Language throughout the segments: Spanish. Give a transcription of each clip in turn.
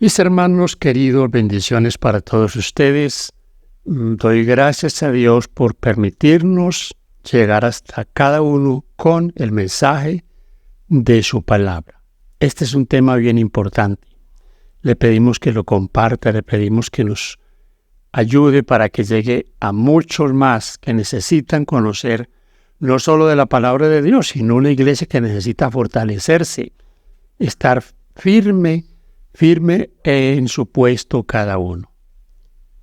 Mis hermanos queridos, bendiciones para todos ustedes. Doy gracias a Dios por permitirnos llegar hasta cada uno con el mensaje de su palabra. Este es un tema bien importante. Le pedimos que lo comparta, le pedimos que nos ayude para que llegue a muchos más que necesitan conocer no solo de la palabra de Dios, sino una iglesia que necesita fortalecerse, estar firme en su puesto cada uno.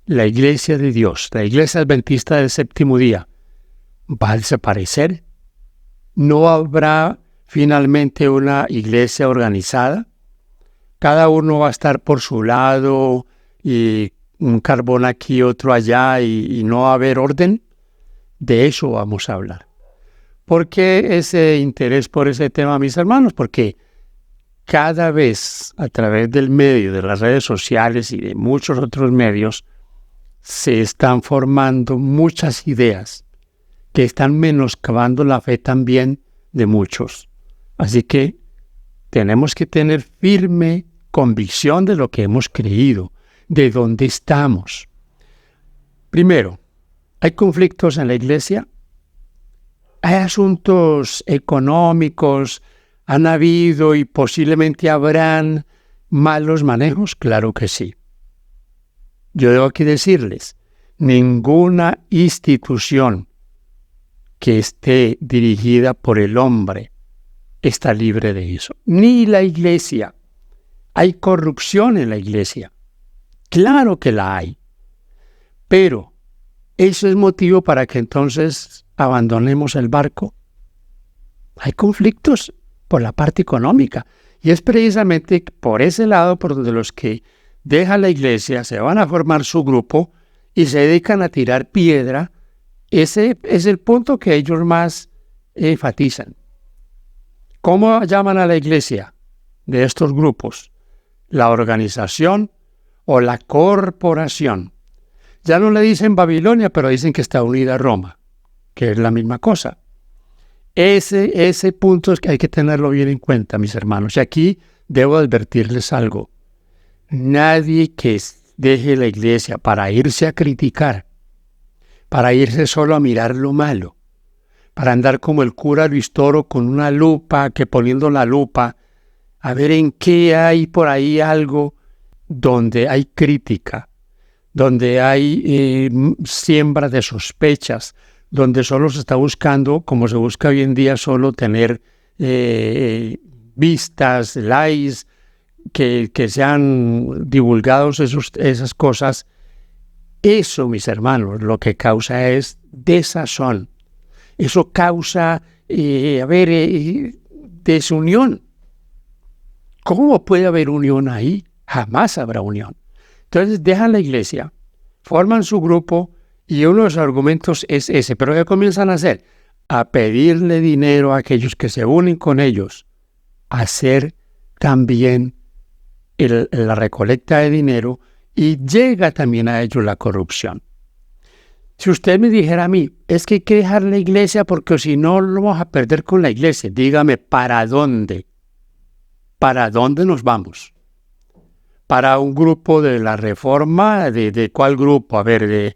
La iglesia de Dios, la iglesia adventista del séptimo día, ¿va a desaparecer? ¿No habrá finalmente una iglesia organizada? Cada uno va a estar por su lado y un carbón aquí, otro allá y no va a haber orden. De eso vamos a hablar. ¿Por qué ese interés por ese tema, mis hermanos? Porque cada vez a través del medio de las redes sociales y de muchos otros medios se están formando muchas ideas que están menoscabando la fe también de muchos. Así que tenemos que tener firme convicción de lo que hemos creído, de dónde estamos. Primero, ¿hay conflictos en la iglesia? ¿Hay asuntos económicos? ¿Han habido y posiblemente habrán malos manejos? Claro que sí. Yo debo aquí decirles, ninguna institución que esté dirigida por el hombre está libre de eso. Ni la iglesia. Hay corrupción en la iglesia. Claro que la hay. Pero, ¿eso es motivo para que entonces abandonemos el barco? Hay conflictos por la parte económica. Y es precisamente por ese lado por donde los que dejan la iglesia se van a formar su grupo y se dedican a tirar piedra. Ese es el punto que ellos más enfatizan. ¿Cómo llaman a la iglesia de estos grupos? La organización o la corporación. Ya no le dicen Babilonia, pero dicen que está unida a Roma, que es la misma cosa. Ese punto es que hay que tenerlo bien en cuenta, mis hermanos. Y aquí debo advertirles algo. Nadie que deje la iglesia para irse a criticar, para irse solo a mirar lo malo, para andar como el cura Luis Toro con una lupa, que poniendo la lupa, a ver en qué hay por ahí algo donde hay crítica, donde hay siembra de sospechas, donde solo se está buscando, como se busca hoy en día, solo tener vistas, likes, que sean divulgados esas cosas. Eso, mis hermanos, lo que causa es desazón. Eso causa, desunión. ¿Cómo puede haber unión ahí? Jamás habrá unión. Entonces dejan la iglesia, forman su grupo y uno de los argumentos es ese. Pero ¿qué comienzan a hacer? A pedirle dinero a aquellos que se unen con ellos, a hacer también la recolecta de dinero y llega también a ellos la corrupción. Si usted me dijera a mí, es que hay que dejar la iglesia porque si no lo vamos a perder con la iglesia, dígame, ¿para dónde? ¿Para dónde nos vamos? ¿Para un grupo de la reforma? ¿De cuál grupo? A ver, de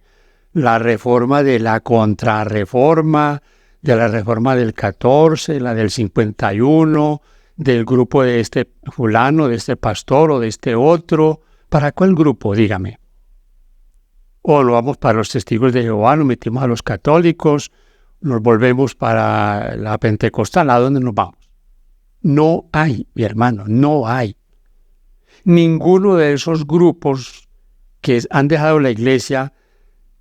la reforma de la contrarreforma, de la reforma del 14, la del 51, del grupo de este fulano, de este pastor o de este otro. ¿Para cuál grupo? Dígame. O lo vamos para los testigos de Jehová, nos metimos a los católicos, nos volvemos para la pentecostal. ¿A dónde nos vamos? No hay, mi hermano, no hay. Ninguno de esos grupos que han dejado la iglesia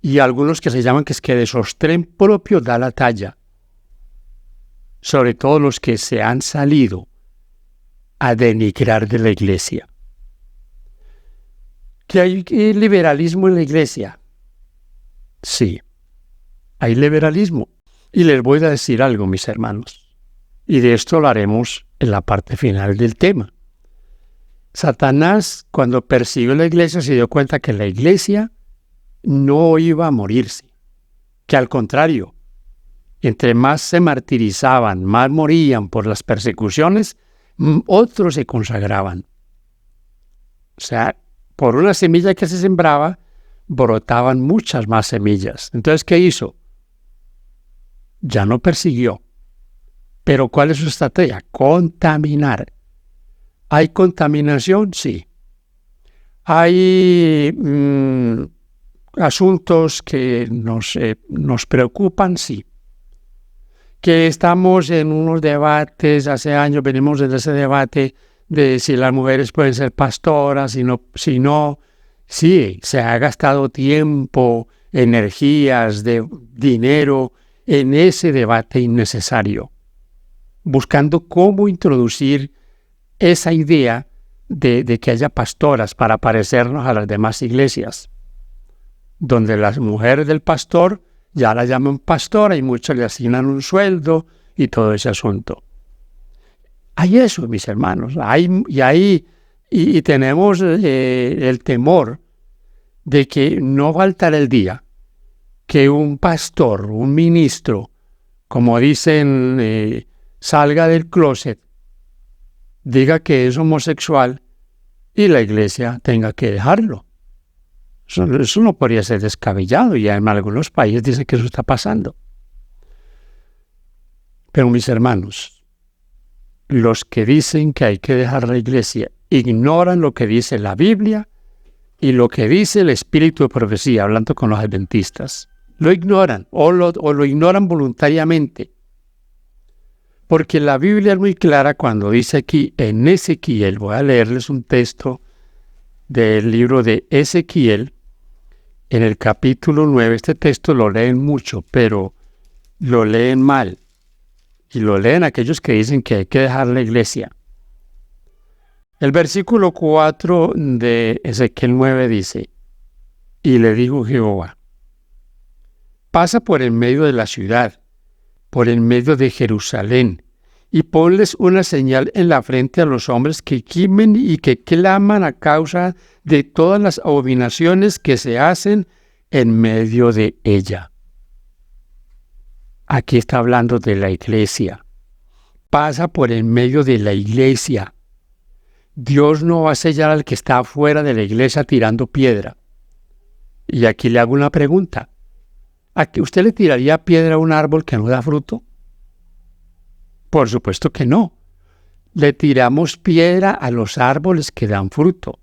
y algunos que se llaman que es que de sostén propio da la talla. Sobre todo los que se han salido a denigrar de la iglesia. ¿Que hay liberalismo en la iglesia? Sí, hay liberalismo. Y les voy a decir algo, mis hermanos. Y de esto lo haremos en la parte final del tema. Satanás, cuando persiguió la iglesia, se dio cuenta que la iglesia no iba a morirse. Que al contrario, entre más se martirizaban, más morían por las persecuciones, otros se consagraban. sea, por una semilla que se sembraba, brotaban muchas más semillas. Entonces, ¿qué hizo? Ya no persiguió. Pero ¿cuál es su estrategia? Contaminar. ¿Hay contaminación? Sí. ¿Hay asuntos que nos preocupan? Sí. Que estamos en unos debates, hace años venimos en ese debate de si las mujeres pueden ser pastoras, si no, sí, se ha gastado tiempo, energías, dinero en ese debate innecesario, buscando cómo introducir esa idea de que haya pastoras para parecernos a las demás iglesias, donde las mujeres del pastor ya la llaman pastora y muchos le asignan un sueldo y todo ese asunto. Hay eso, mis hermanos, y tenemos el temor de que no faltará el día que un pastor, un ministro, como dicen, salga del closet, diga que es homosexual y la iglesia tenga que dejarlo. Eso no podría ser descabellado, y en algunos países dicen que eso está pasando. Pero mis hermanos, los que dicen que hay que dejar la iglesia ignoran lo que dice la Biblia y lo que dice el espíritu de profecía, hablando con los adventistas. Lo ignoran o lo ignoran voluntariamente. Porque la Biblia es muy clara cuando dice aquí en Ezequiel, voy a leerles un texto del libro de Ezequiel, en el capítulo 9, este texto lo leen mucho, pero lo leen mal. Y lo leen aquellos que dicen que hay que dejar la iglesia. El versículo 4 de Ezequiel 9 dice, y le dijo Jehová, pasa por en medio de la ciudad, por en medio de Jerusalén, y ponles una señal en la frente a los hombres que gimen y que claman a causa de todas las abominaciones que se hacen en medio de ella. Aquí está hablando de la iglesia. Pasa por en medio de la iglesia. Dios no va a sellar al que está afuera de la iglesia tirando piedra. Y aquí le hago una pregunta. ¿A qué usted le tiraría piedra a un árbol que no da fruto? Por supuesto que no. Le tiramos piedra a los árboles que dan fruto.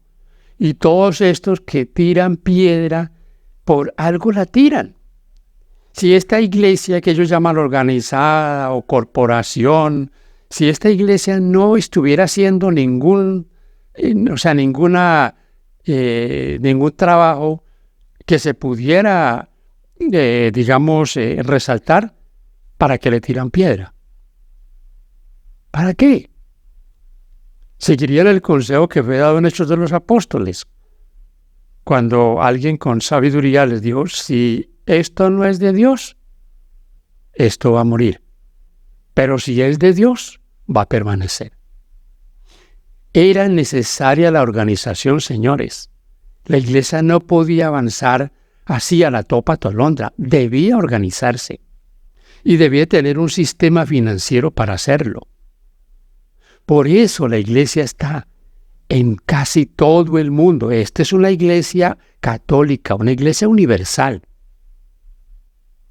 Y todos estos que tiran piedra, por algo la tiran. Si esta iglesia que ellos llaman organizada o corporación, si esta iglesia no estuviera haciendo ningún trabajo que se pudiera, resaltar, ¿para qué le tiran piedra? ¿Para qué? Seguirían el consejo que fue dado en Hechos de los Apóstoles, cuando alguien con sabiduría les dijo, si esto no es de Dios, esto va a morir. Pero si es de Dios, va a permanecer. Era necesaria la organización, señores. La iglesia no podía avanzar así a la topa tolondra. Debía organizarse. Y debía tener un sistema financiero para hacerlo. Por eso la iglesia está en casi todo el mundo. Esta es una iglesia católica, una iglesia universal.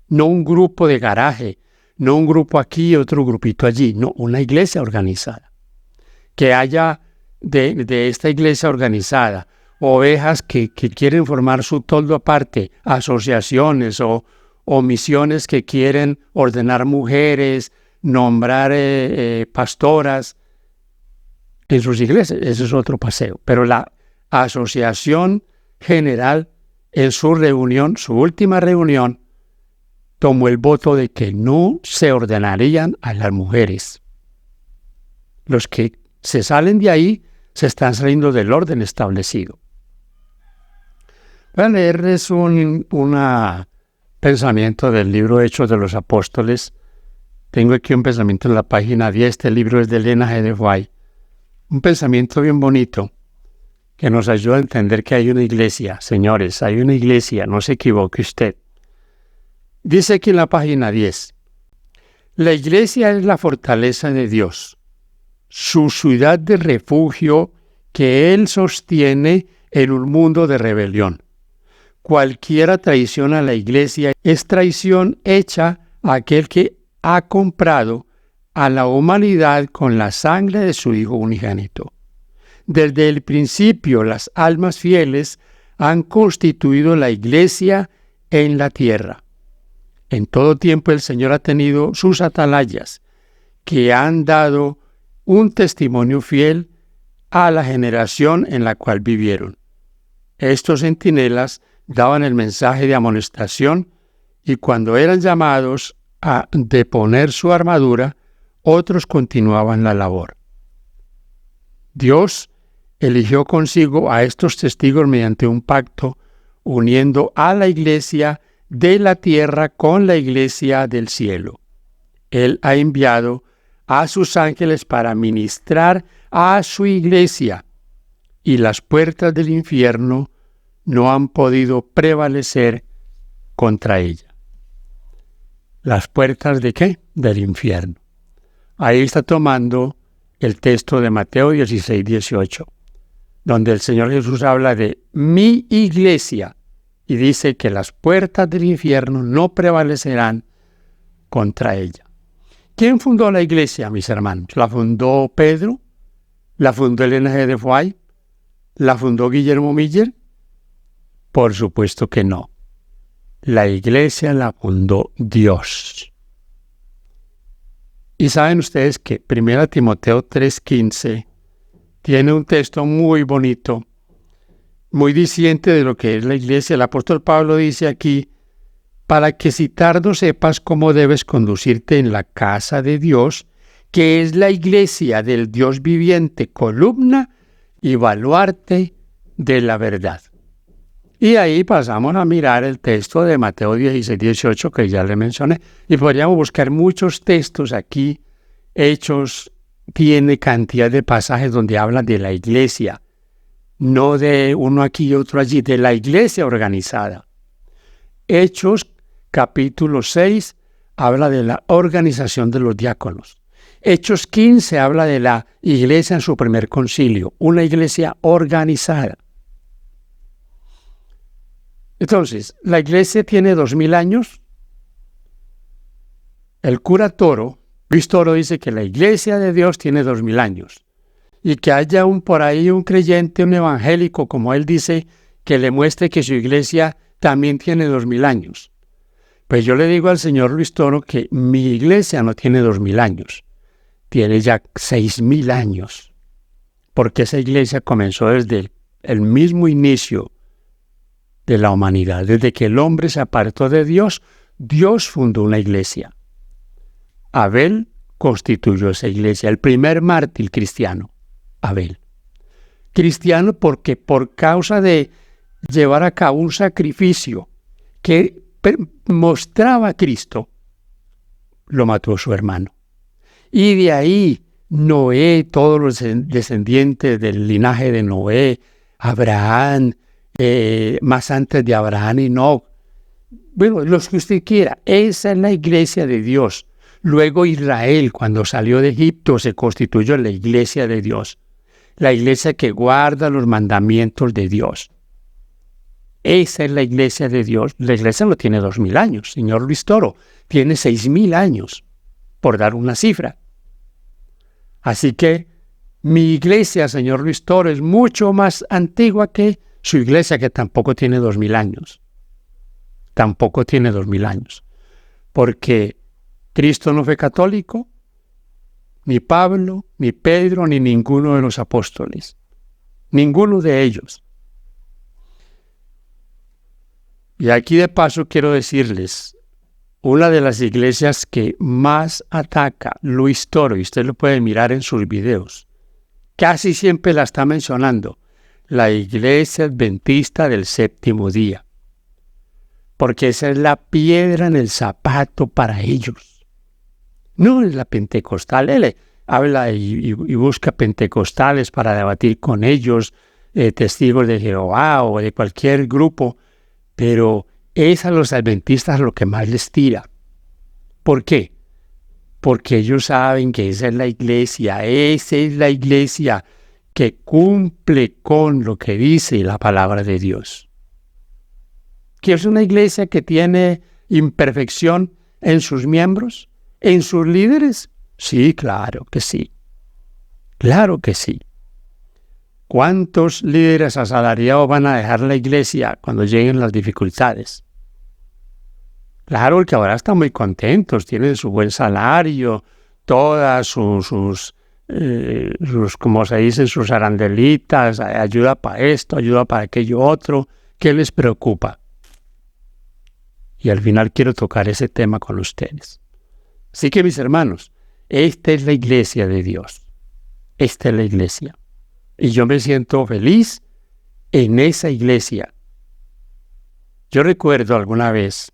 No un grupo de garaje, no un grupo aquí y otro grupito allí. No, una iglesia organizada. Que haya de esta iglesia organizada ovejas que quieren formar su toldo aparte, asociaciones o misiones que quieren ordenar mujeres, nombrar pastoras en sus iglesias. Ese es otro paseo. Pero la asociación general en su reunión, su última reunión, tomó el voto de que no se ordenarían a las mujeres. Los que se salen de ahí se están saliendo del orden establecido. Voy a leerles un pensamiento del libro Hechos de los Apóstoles. Tengo aquí un pensamiento en la página 10. Este libro es de Elena G. de White. Un pensamiento bien bonito que nos ayuda a entender que hay una iglesia. Señores, hay una iglesia, no se equivoque usted. Dice aquí en la página 10, la iglesia es la fortaleza de Dios, su ciudad de refugio que él sostiene en un mundo de rebelión. Cualquiera traición a la iglesia es traición hecha a aquel que ha comprado a la humanidad con la sangre de su Hijo unigénito. Desde el principio, las almas fieles han constituido la iglesia en la tierra. En todo tiempo el Señor ha tenido sus atalayas, que han dado un testimonio fiel a la generación en la cual vivieron. Estos centinelas daban el mensaje de amonestación, y cuando eran llamados a deponer su armadura, otros continuaban la labor. Dios eligió consigo a estos testigos mediante un pacto, uniendo a la iglesia de la tierra con la iglesia del cielo. Él ha enviado a sus ángeles para ministrar a su iglesia, y las puertas del infierno no han podido prevalecer contra ella. ¿Las puertas de qué? Del infierno. Ahí está tomando el texto de Mateo 16, 18, donde el Señor Jesús habla de mi iglesia y dice que las puertas del infierno no prevalecerán contra ella. ¿Quién fundó la iglesia, mis hermanos? ¿La fundó Pedro? ¿La fundó Elena G. de Foix? ¿La fundó Guillermo Miller? Por supuesto que no. La iglesia la fundó Dios. Y saben ustedes que 1 Timoteo 3:15 tiene un texto muy bonito, muy diciente de lo que es la iglesia. El apóstol Pablo dice aquí, para que si tardo sepas cómo debes conducirte en la casa de Dios, que es la iglesia del Dios viviente, columna y baluarte de la verdad. Y ahí pasamos a mirar el texto de Mateo 16, 18 que ya le mencioné. Y podríamos buscar muchos textos aquí. Hechos tiene cantidad de pasajes donde habla de la iglesia. No de uno aquí y otro allí, de la iglesia organizada. Hechos capítulo 6 habla de la organización de los diáconos. Hechos 15 habla de la iglesia en su primer concilio, una iglesia organizada. Entonces, la iglesia tiene 2000 años. El cura Toro, Luis Toro, dice que la iglesia de Dios tiene 2000 años. Y que haya por ahí un creyente, un evangélico, como él dice, que le muestre que su iglesia también tiene 2000 años. Pues yo le digo al señor Luis Toro que mi iglesia no tiene 2000 años. Tiene ya 6000 años. Porque esa iglesia comenzó desde el mismo inicio de la humanidad. Desde que el hombre se apartó de Dios, Dios fundó una iglesia. Abel constituyó esa iglesia, el primer mártir cristiano, Abel. Cristiano porque por causa de llevar a cabo un sacrificio que mostraba a Cristo, lo mató su hermano. Y de ahí Noé, todos los descendientes del linaje de Noé, Abraham, más antes de Abraham y Enoc, bueno, los que usted quiera, esa es la iglesia de Dios. Luego Israel, cuando salió de Egipto, se constituyó en la iglesia de Dios, la iglesia que guarda los mandamientos de Dios. Esa es la iglesia de Dios. La iglesia no tiene 2000 años, señor Luis Toro, tiene 6000 años, por dar una cifra. Así que mi iglesia, señor Luis Toro, es mucho más antigua que su iglesia, que tampoco tiene 2000 años. Tampoco tiene 2000 años. Porque Cristo no fue católico, ni Pablo, ni Pedro, ni ninguno de los apóstoles. Ninguno de ellos. Y aquí de paso quiero decirles, una de las iglesias que más ataca Luis Toro, y usted lo puede mirar en sus videos, casi siempre la está mencionando, la iglesia adventista del séptimo día. Porque esa es la piedra en el zapato para ellos. No es la pentecostal. Él habla y busca pentecostales para debatir con ellos, testigos de Jehová o de cualquier grupo, pero es a los adventistas lo que más les tira. ¿Por qué? Porque ellos saben que esa es la iglesia que cumple con lo que dice la palabra de Dios. ¿Que es una iglesia que tiene imperfección en sus miembros, en sus líderes? Sí, claro que sí. Claro que sí. ¿Cuántos líderes asalariados van a dejar la iglesia cuando lleguen las dificultades? Claro, porque ahora están muy contentos, tienen su buen salario, todas sus como se dice, sus arandelitas, ayuda para esto, ayuda para aquello otro. ¿Qué les preocupa? Y al final quiero tocar ese tema con ustedes. Así que, mis hermanos, esta es la iglesia de Dios. Esta es la iglesia. Y yo me siento feliz en esa iglesia. Yo recuerdo alguna vez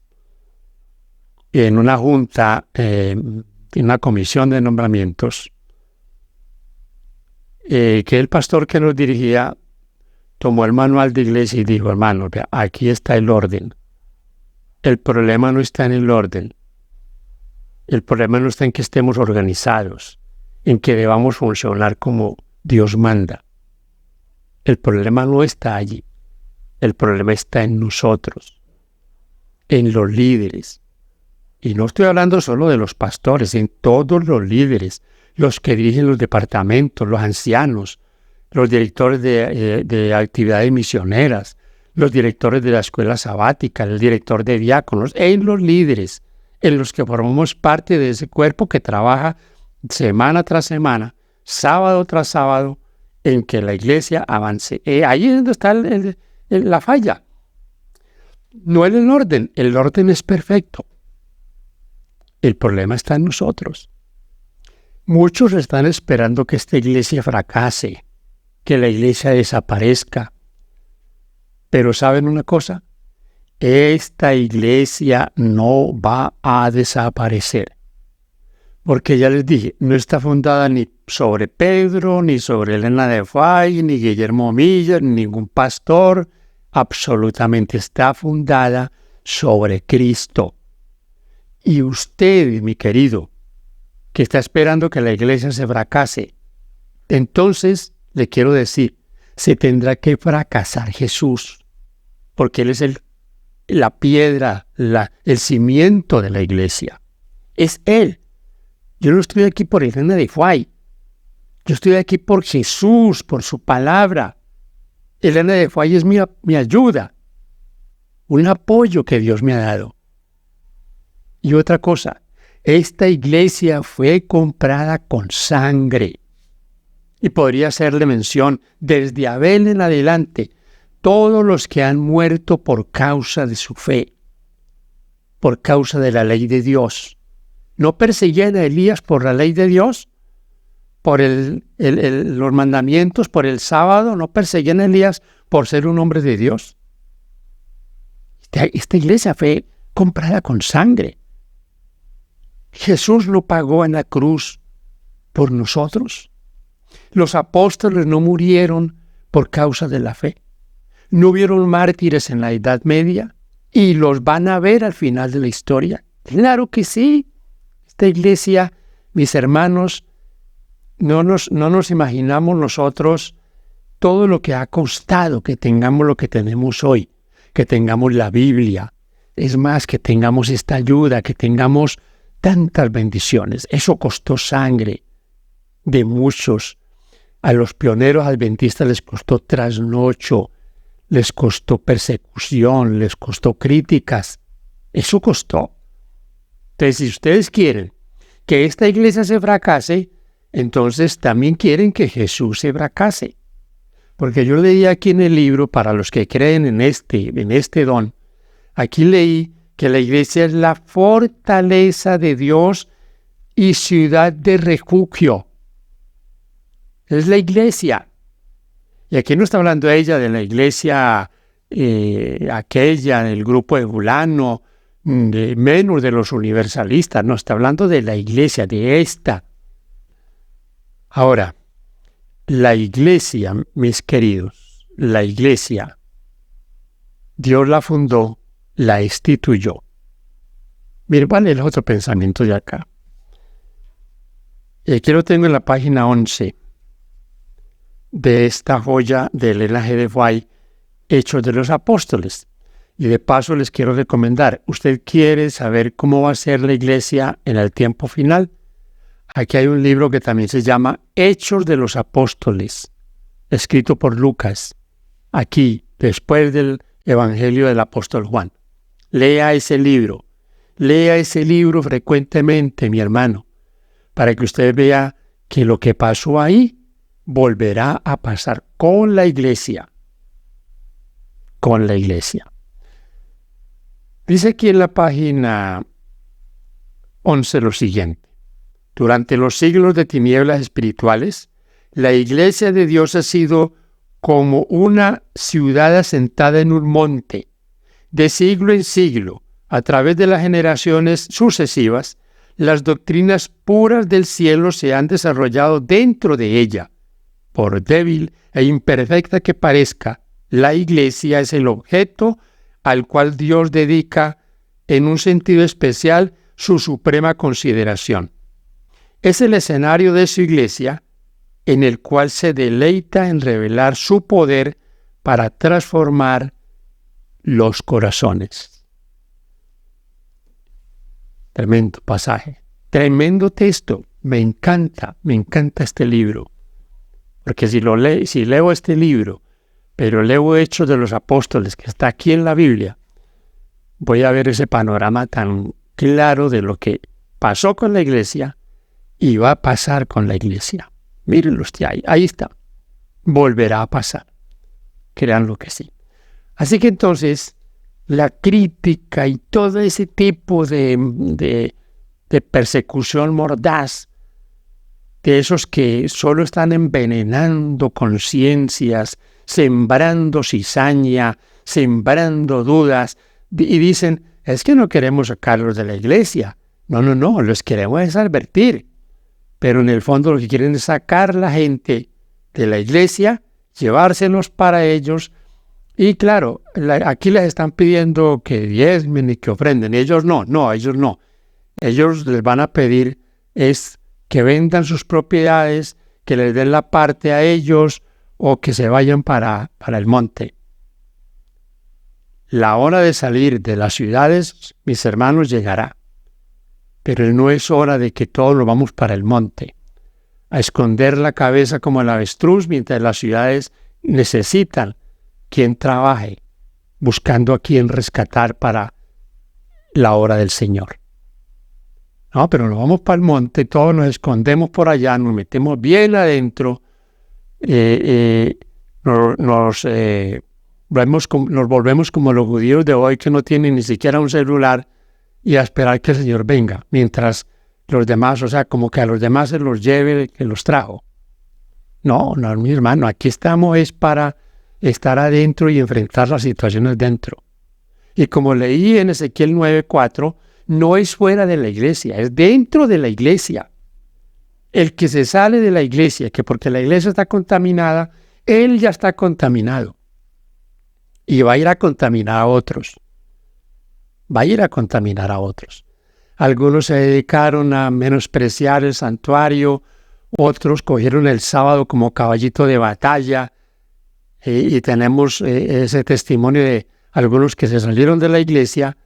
en una junta, en una comisión de nombramientos, que el pastor que nos dirigía tomó el manual de iglesia y dijo: hermanos, aquí está el orden. El problema no está en el orden. El problema no está en que estemos organizados, en que debamos funcionar como Dios manda. El problema no está allí. El problema está en nosotros, en los líderes. Y no estoy hablando solo de los pastores, en todos los líderes, los que dirigen los departamentos, los ancianos, los directores de actividades misioneras, los directores de la escuela sabática, el director de diáconos, en los líderes, en los que formamos parte de ese cuerpo que trabaja semana tras semana, sábado tras sábado, en que la iglesia avance. Ahí es donde está la falla. No en el orden es perfecto. El problema está en nosotros. Muchos están esperando que esta iglesia fracase, que la iglesia desaparezca. Pero ¿saben una cosa? Esta iglesia no va a desaparecer. Porque ya les dije, no está fundada ni sobre Pedro, ni sobre Elena de White, ni Guillermo Miller, ni ningún pastor. Absolutamente está fundada sobre Cristo. Y usted, mi querido, que está esperando que la iglesia se fracase, entonces le quiero decir, se tendrá que fracasar Jesús, porque Él es la piedra, el cimiento de la iglesia. Es Él. Yo no estoy aquí por Elena de White. Yo estoy aquí por Jesús, por su palabra. Elena de White es mi ayuda, un apoyo que Dios me ha dado. Y otra cosa, esta iglesia fue comprada con sangre. Y podría hacerle mención, desde Abel en adelante, todos los que han muerto por causa de su fe, por causa de la ley de Dios. ¿No perseguían a Elías por la ley de Dios? ¿Por los mandamientos, por el sábado? ¿No perseguían a Elías por ser un hombre de Dios? Esta iglesia fue comprada con sangre. Jesús lo pagó en la cruz por nosotros. Los apóstoles no murieron por causa de la fe. No hubieron mártires en la Edad Media y los van a ver al final de la historia. Claro que sí. Esta iglesia, mis hermanos, no nos imaginamos nosotros todo lo que ha costado que tengamos lo que tenemos hoy, que tengamos la Biblia. Es más, que tengamos esta ayuda, que tengamos tantas bendiciones. Eso costó sangre de muchos. A los pioneros adventistas les costó trasnocho, les costó persecución, les costó críticas. Eso costó. Entonces, si ustedes quieren que esta iglesia se fracase, entonces también quieren que Jesús se fracase. Porque yo leí aquí en el libro, para los que creen en este don, aquí leí que la iglesia es la fortaleza de Dios y ciudad de refugio. Es la iglesia. Y aquí no está hablando ella de la iglesia aquella, del grupo de fulano, menos de los universalistas. No, está hablando de la iglesia, de esta. Ahora, la iglesia, mis queridos, la iglesia, Dios la fundó, la instituyó. Miren, vale el otro pensamiento de acá. Y aquí lo tengo en la página 11. de esta joya de Ellen G. de White, Hechos de los Apóstoles. Y de paso les quiero recomendar, ¿usted quiere saber cómo va a ser la iglesia en el tiempo final? Aquí hay un libro que también se llama Hechos de los Apóstoles, escrito por Lucas, aquí, después del Evangelio del Apóstol Juan. Lea ese libro frecuentemente, mi hermano, para que usted vea que lo que pasó ahí volverá a pasar con la iglesia. Con la iglesia. Dice aquí en la página 11 lo siguiente. Durante los siglos de tinieblas espirituales, la iglesia de Dios ha sido como una ciudad asentada en un monte. De siglo en siglo, a través de las generaciones sucesivas, las doctrinas puras del cielo se han desarrollado dentro de ella. Por débil e imperfecta que parezca, la iglesia es el objeto al cual Dios dedica, en un sentido especial, su suprema consideración. Es el escenario de su iglesia en el cual se deleita en revelar su poder para transformar los corazones. Tremendo pasaje, tremendo texto. Me encanta este libro. Porque si leo este libro, pero leo Hechos de los Apóstoles, que está aquí en la Biblia, voy a ver ese panorama tan claro de lo que pasó con la iglesia y va a pasar con la iglesia. Mírenlo ahí está. Volverá a pasar. Créanlo que sí. Así que entonces, la crítica y todo ese tipo de persecución mordaz, de esos que solo están envenenando conciencias, sembrando cizaña, sembrando dudas, y dicen, es que no queremos sacarlos de la iglesia. No, los queremos advertir. Pero en el fondo lo que quieren es sacar la gente de la iglesia, llevárselos para ellos. Y claro, aquí les están pidiendo que diezmen y que ofrenden. Ellos no. Ellos les van a pedir es que vendan sus propiedades, que les den la parte a ellos o que se vayan para el monte. La hora de salir de las ciudades, mis hermanos, llegará. Pero no es hora de que todos nos vamos para el monte, a esconder la cabeza como el avestruz, mientras las ciudades necesitan quien trabaje, buscando a quien rescatar para la hora del Señor. No, pero nos vamos para el monte, todos nos escondemos por allá, nos metemos bien adentro, nos volvemos como los judíos de hoy que no tienen ni siquiera un celular y a esperar que el Señor venga, mientras los demás, o sea, como que a los demás se los lleve, que los trajo. No, mi hermano, aquí estamos es para estar adentro y enfrentar las situaciones dentro. Y como leí en Ezequiel 9:4, no es fuera de la iglesia, es dentro de la iglesia. El que se sale de la iglesia, que porque la iglesia está contaminada, él ya está contaminado. Y va a ir a contaminar a otros. Algunos se dedicaron a menospreciar el santuario, otros cogieron el sábado como caballito de batalla, y tenemos ese testimonio de algunos que se salieron de la iglesia,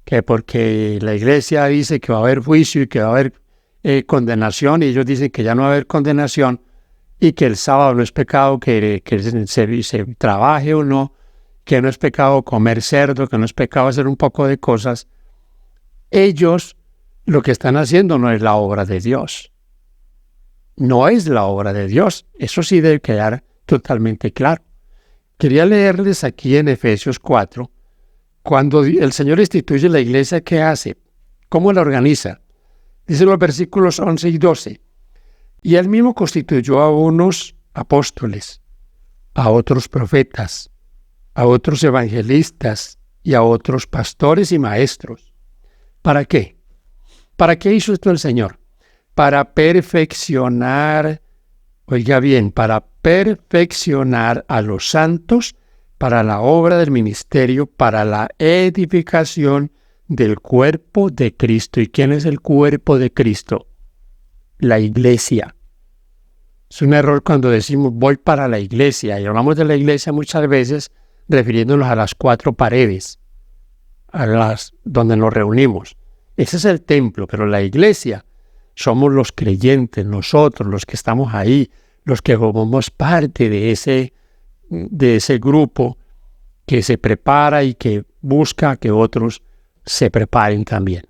que porque la iglesia dice que va a haber juicio y que va a haber condenación, y ellos dicen que ya no va a haber condenación, y que el sábado no es pecado que se trabaje o no, que no es pecado comer cerdo, que no es pecado hacer un poco de cosas. Ellos lo que están haciendo no es la obra de Dios. No es la obra de Dios. Eso sí debe quedar totalmente claro. Quería leerles aquí en Efesios 4, cuando el Señor instituye la iglesia, ¿qué hace? ¿Cómo la organiza? Dice los versículos 11 y 12. Y él mismo constituyó a unos apóstoles, a otros profetas, a otros evangelistas y a otros pastores y maestros. ¿Para qué? ¿Para qué hizo esto el Señor? Para perfeccionar, oiga bien, para perfeccionar a los santos para la obra del ministerio, para la edificación del cuerpo de Cristo. ¿Y quién es el cuerpo de Cristo? La iglesia. Es un error cuando decimos voy para la iglesia, y hablamos de la iglesia muchas veces refiriéndonos a las 4 paredes, donde nos reunimos. Ese es el templo, pero la iglesia somos los creyentes, nosotros, los que estamos ahí, los que formamos parte de ese grupo que se prepara y que busca que otros se preparen también.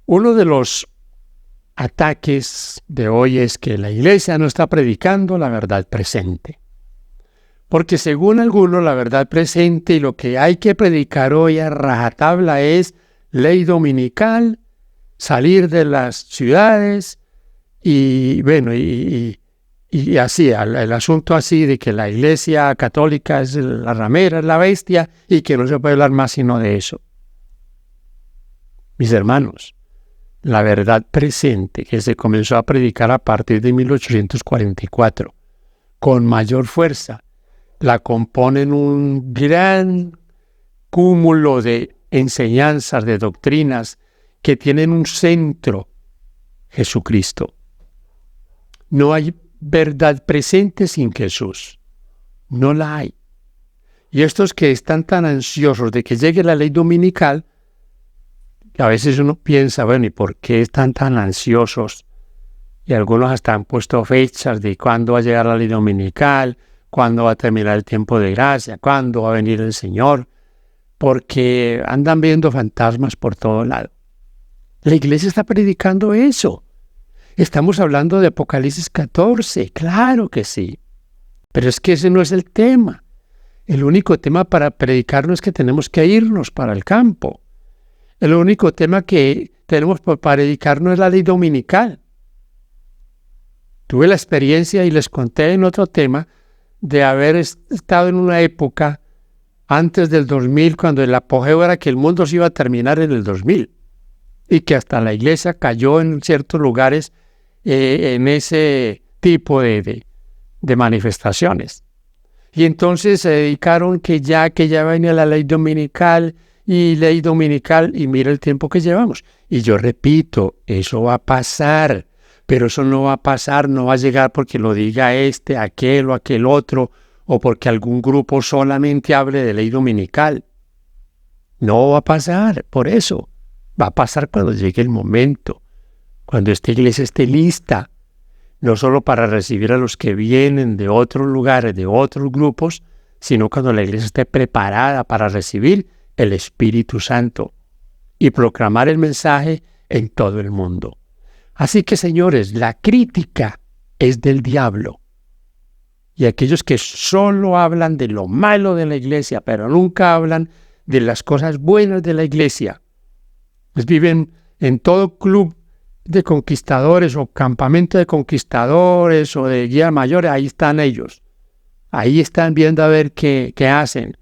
Uno de los ataques de hoy es que la iglesia no está predicando la verdad presente. Porque según algunos, la verdad presente y lo que hay que predicar hoy a rajatabla es ley dominical, salir de las ciudades y bueno, y así, el asunto así de que la iglesia católica es la ramera, es la bestia y que no se puede hablar más sino de eso. Mis hermanos, la verdad presente que se comenzó a predicar a partir de 1844, con mayor fuerza, la componen un gran cúmulo de enseñanzas, de doctrinas que tienen un centro, Jesucristo. No hay verdad presente sin Jesús. No la hay. Y estos que están tan ansiosos de que llegue la ley dominical, que a veces uno piensa, bueno, ¿y por qué están tan ansiosos? Y algunos hasta han puesto fechas de cuándo va a llegar la ley dominical, cuándo va a terminar el tiempo de gracia, cuándo va a venir el Señor, porque andan viendo fantasmas por todo lado. La iglesia está predicando eso. Estamos hablando de Apocalipsis 14, claro que sí. Pero es que ese no es el tema. El único tema para predicar no es que tenemos que irnos para el campo. El único tema que tenemos para predicar no es la ley dominical. Tuve la experiencia, y les conté en otro tema, de haber estado en una época antes del 2000, cuando el apogeo era que el mundo se iba a terminar en el 2000 y que hasta la iglesia cayó en ciertos lugares en ese tipo de manifestaciones. Y entonces se dedicaron que ya venía la ley dominical, y mira el tiempo que llevamos. Y yo repito, eso va a pasar. Pero eso no va a pasar, no va a llegar porque lo diga aquel o aquel otro, o porque algún grupo solamente hable de ley dominical. No va a pasar, por eso. Va a pasar cuando llegue el momento, cuando esta iglesia esté lista, no solo para recibir a los que vienen de otros lugares, de otros grupos, sino cuando la iglesia esté preparada para recibir el Espíritu Santo y proclamar el mensaje en todo el mundo. Así que, señores, la crítica es del diablo. Y aquellos que solo hablan de lo malo de la iglesia, pero nunca hablan de las cosas buenas de la iglesia, pues viven en todo club de conquistadores o campamento de conquistadores o de guías mayores, ahí están ellos. Ahí están viendo a ver qué hacen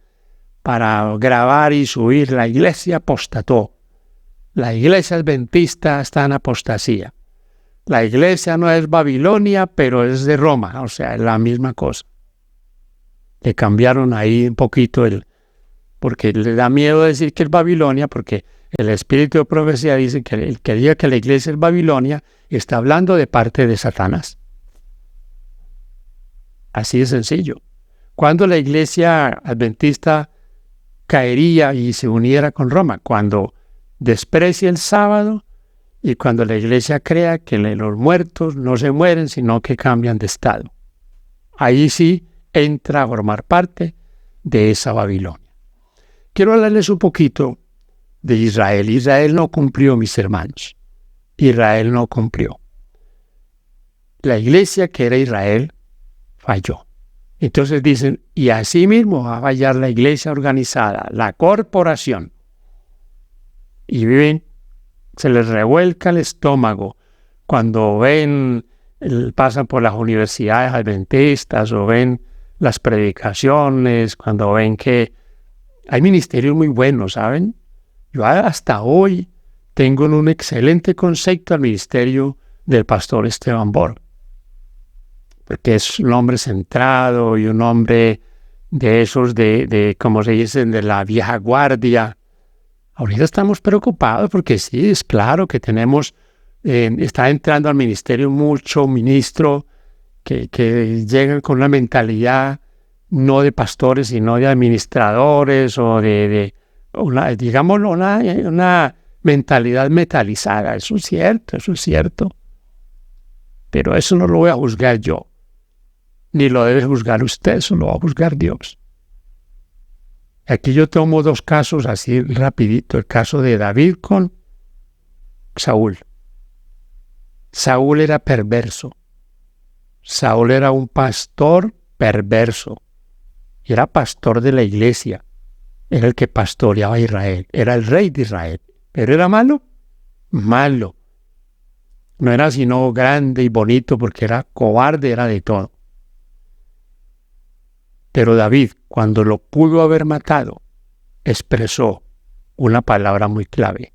para grabar y subir. La iglesia apostató. La iglesia adventista está en apostasía. La iglesia no es Babilonia, pero es de Roma, o sea, es la misma cosa. Le cambiaron ahí un poquito porque le da miedo decir que es Babilonia, porque el espíritu de profecía dice que el que diga que la iglesia es Babilonia está hablando de parte de Satanás. Así de sencillo. ¿Cuándo la iglesia adventista caería y se uniera con Roma? Cuando desprecie el sábado y cuando la iglesia crea que los muertos no se mueren, sino que cambian de estado. Ahí sí entra a formar parte de esa Babilonia. Quiero hablarles un poquito de Israel. Israel no cumplió, mis hermanos. Israel no cumplió. La iglesia que era Israel falló. Entonces dicen, y así mismo va a fallar la iglesia organizada, la corporación. Y se les revuelca el estómago cuando pasan por las universidades adventistas o ven las predicaciones, cuando ven que hay ministerios muy buenos, ¿saben? Yo hasta hoy tengo un excelente concepto al ministerio del pastor Esteban Borg, porque es un hombre centrado y un hombre de esos como se dicen, de la vieja guardia. Ahorita estamos preocupados porque sí, es claro que tenemos está entrando al ministerio mucho ministro que llegan con una mentalidad no de pastores, sino de administradores o digámoslo, una mentalidad metalizada. Eso es cierto. Pero eso no lo voy a juzgar yo, ni lo debe juzgar usted, eso lo va a juzgar Dios. Aquí yo tomo dos casos así rapidito, el caso de David con Saúl. Saúl era perverso. Saúl era un pastor perverso. Y era pastor de la iglesia. Era el que pastoreaba a Israel. Era el rey de Israel. ¿Pero era malo? Malo. No era sino grande y bonito porque era cobarde, era de todo. Pero David, cuando lo pudo haber matado, expresó una palabra muy clave.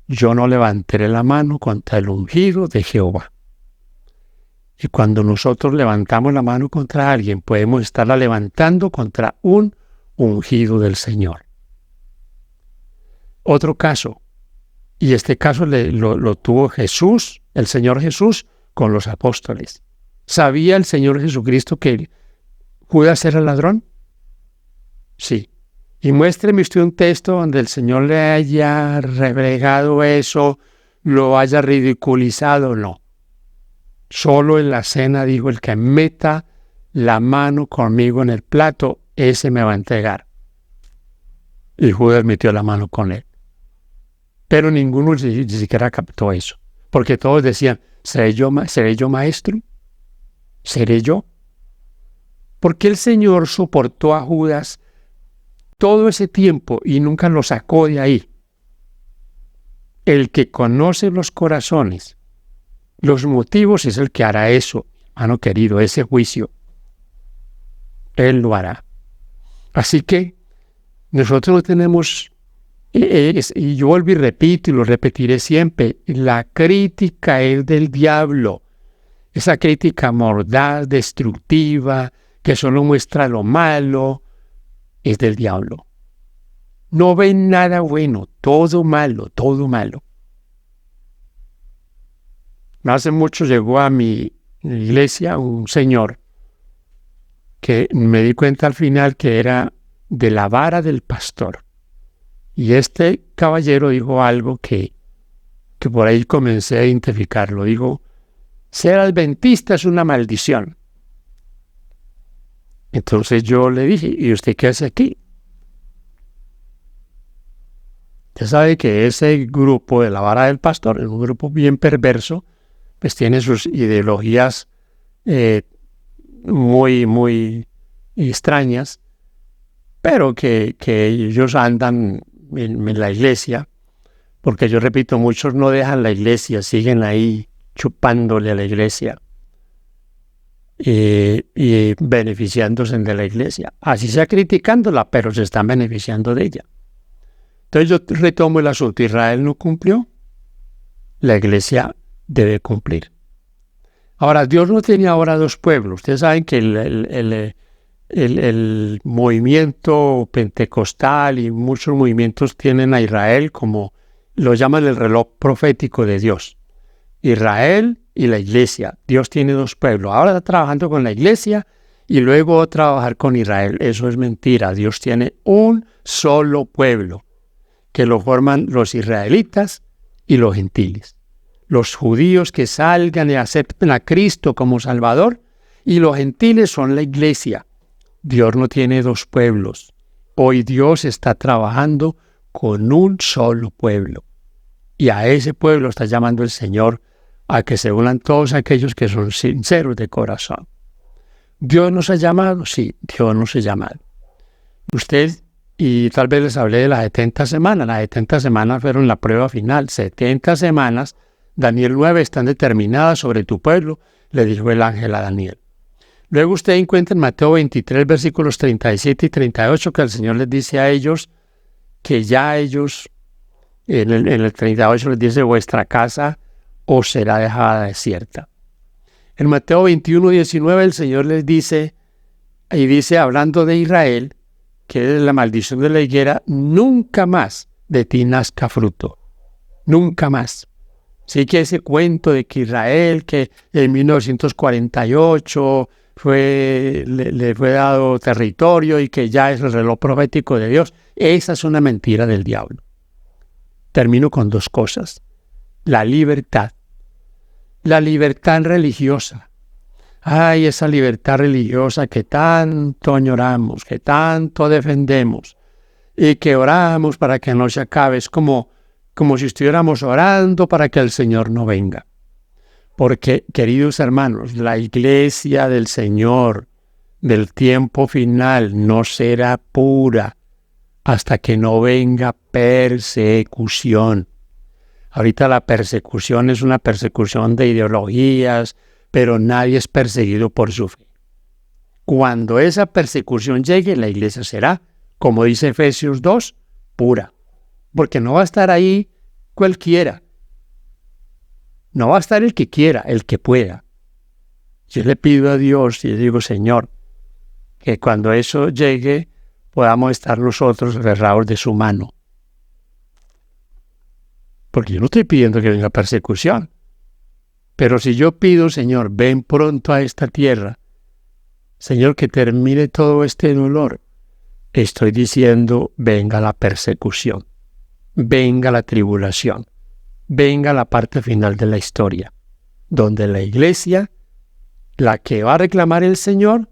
Yo no levantaré la mano contra el ungido de Jehová. Y cuando nosotros levantamos la mano contra alguien, podemos estarla levantando contra un ungido del Señor. Otro caso, y este caso lo tuvo Jesús, el Señor Jesús, con los apóstoles. ¿Sabía el Señor Jesucristo que Judas era ladrón? Sí. Y muéstreme usted un texto donde el Señor le haya rebregado eso, lo haya ridiculizado. No. Solo en la cena dijo, el que meta la mano conmigo en el plato, ese me va a entregar. Y Judas metió la mano con él. Pero ninguno ni siquiera captó eso. Porque todos decían, ¿seré yo maestro? ¿Seré yo? ¿Por qué el Señor soportó a Judas todo ese tiempo y nunca lo sacó de ahí? El que conoce los corazones, los motivos, es el que hará eso, hermano querido, ese juicio. Él lo hará. Así que nosotros no tenemos, y yo vuelvo y repito y lo repetiré siempre, la crítica es del diablo. Esa crítica mordaz, destructiva, que solo muestra lo malo, es del diablo. No ven nada bueno, todo malo, todo malo. Hace mucho llegó a mi iglesia un señor que me di cuenta al final que era de la vara del pastor. Y este caballero dijo algo que por ahí comencé a identificarlo. Dijo, ser adventista es una maldición. Entonces yo le dije, ¿y usted qué hace aquí? Ya sabe que ese grupo de la vara del pastor es un grupo bien perverso, pues tiene sus ideologías muy extrañas, pero que ellos andan en la iglesia, porque yo repito, muchos no dejan la iglesia, siguen ahí chupándole a la iglesia y beneficiándose de la iglesia. Así sea criticándola, pero se están beneficiando de ella. Entonces yo retomo el asunto. Israel no cumplió, la iglesia debe cumplir. Ahora, Dios no tenía ahora dos pueblos. Ustedes saben que el movimiento pentecostal y muchos movimientos tienen a Israel como lo llaman el reloj profético de Dios. Israel y la iglesia. Dios tiene dos pueblos. Ahora está trabajando con la iglesia y luego va a trabajar con Israel. Eso es mentira. Dios tiene un solo pueblo que lo forman los israelitas y los gentiles. Los judíos que salgan y acepten a Cristo como Salvador, y los gentiles son la iglesia. Dios no tiene dos pueblos. Hoy Dios está trabajando con un solo pueblo. Y a ese pueblo está llamando el Señor a que se unan todos aquellos que son sinceros de corazón. ¿Dios nos ha llamado? Sí, Dios nos ha llamado. Usted, y tal vez les hablé de las 70 semanas. Las 70 semanas fueron la prueba final. 70 semanas, Daniel 9, están determinadas sobre tu pueblo, le dijo el ángel a Daniel. Luego usted encuentra en Mateo 23, versículos 37 y 38, que el Señor les dice a ellos que ya ellos, en el 38 les dice, vuestra casa os será dejada desierta. En Mateo 21, 19, el Señor les dice, y dice, hablando de Israel, que es la maldición de la higuera, nunca más de ti nazca fruto. Nunca más. Sí que ese cuento de que Israel, que en 1948 le fue dado territorio y que ya es el reloj profético de Dios, esa es una mentira del diablo. Termino con dos cosas. La libertad religiosa. Ay, esa libertad religiosa que tanto añoramos, que tanto defendemos y que oramos para que no se acabe. Es como si estuviéramos orando para que el Señor no venga. Porque, queridos hermanos, la iglesia del Señor del tiempo final no será pura hasta que no venga persecución. Ahorita la persecución es una persecución de ideologías, pero nadie es perseguido por su fe. Cuando esa persecución llegue, la iglesia será, como dice Efesios 2, pura. Porque no va a estar ahí cualquiera. No va a estar el que quiera, el que pueda. Yo le pido a Dios y le digo, Señor, que cuando eso llegue, podamos estar nosotros agarrados de su mano. Porque yo no estoy pidiendo que venga persecución. Pero si yo pido, Señor, ven pronto a esta tierra, Señor, que termine todo este dolor, estoy diciendo, venga la persecución, venga la tribulación, venga la parte final de la historia, donde la iglesia, la que va a reclamar el Señor,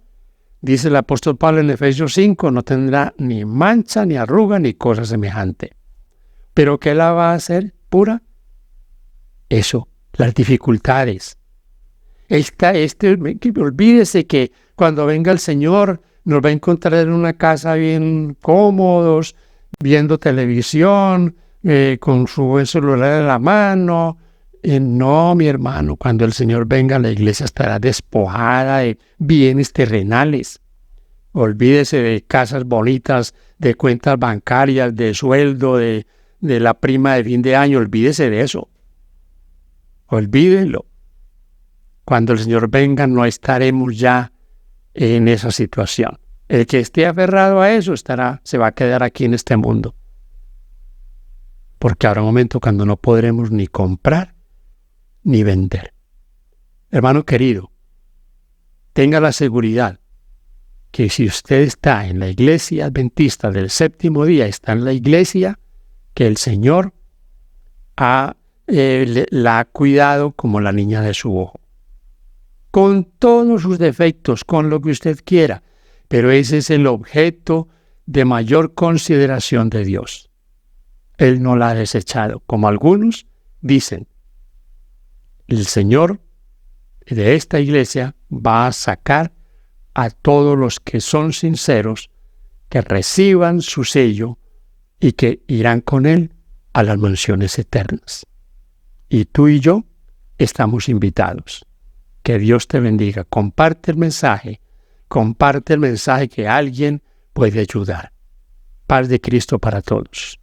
dice el apóstol Pablo en Efesios 5, no tendrá ni mancha, ni arruga, ni cosa semejante. ¿Pero qué la va a hacer pura? Eso, las dificultades. Olvídese que cuando venga el Señor nos va a encontrar en una casa bien cómodos, viendo televisión, con su buen celular en la mano. No, mi hermano, cuando el Señor venga, la iglesia estará despojada de bienes terrenales. Olvídese de casas bonitas, de cuentas bancarias, de sueldo, de la prima de fin de año. Olvídese de eso. Olvídenlo. Cuando el Señor venga, no estaremos ya en esa situación. El que esté aferrado a eso se va a quedar aquí en este mundo. Porque habrá un momento cuando no podremos ni comprar ni vender. Hermano querido, tenga la seguridad que si usted está en la iglesia adventista del séptimo día, está en la iglesia que el Señor la ha cuidado como la niña de su ojo. Con todos sus defectos, con lo que usted quiera, pero ese es el objeto de mayor consideración de Dios. Él no la ha desechado, como algunos dicen. El Señor de esta iglesia va a sacar a todos los que son sinceros, que reciban su sello y que irán con Él a las mansiones eternas. Y tú y yo estamos invitados. Que Dios te bendiga. Comparte el mensaje que alguien puede ayudar. Paz de Cristo para todos.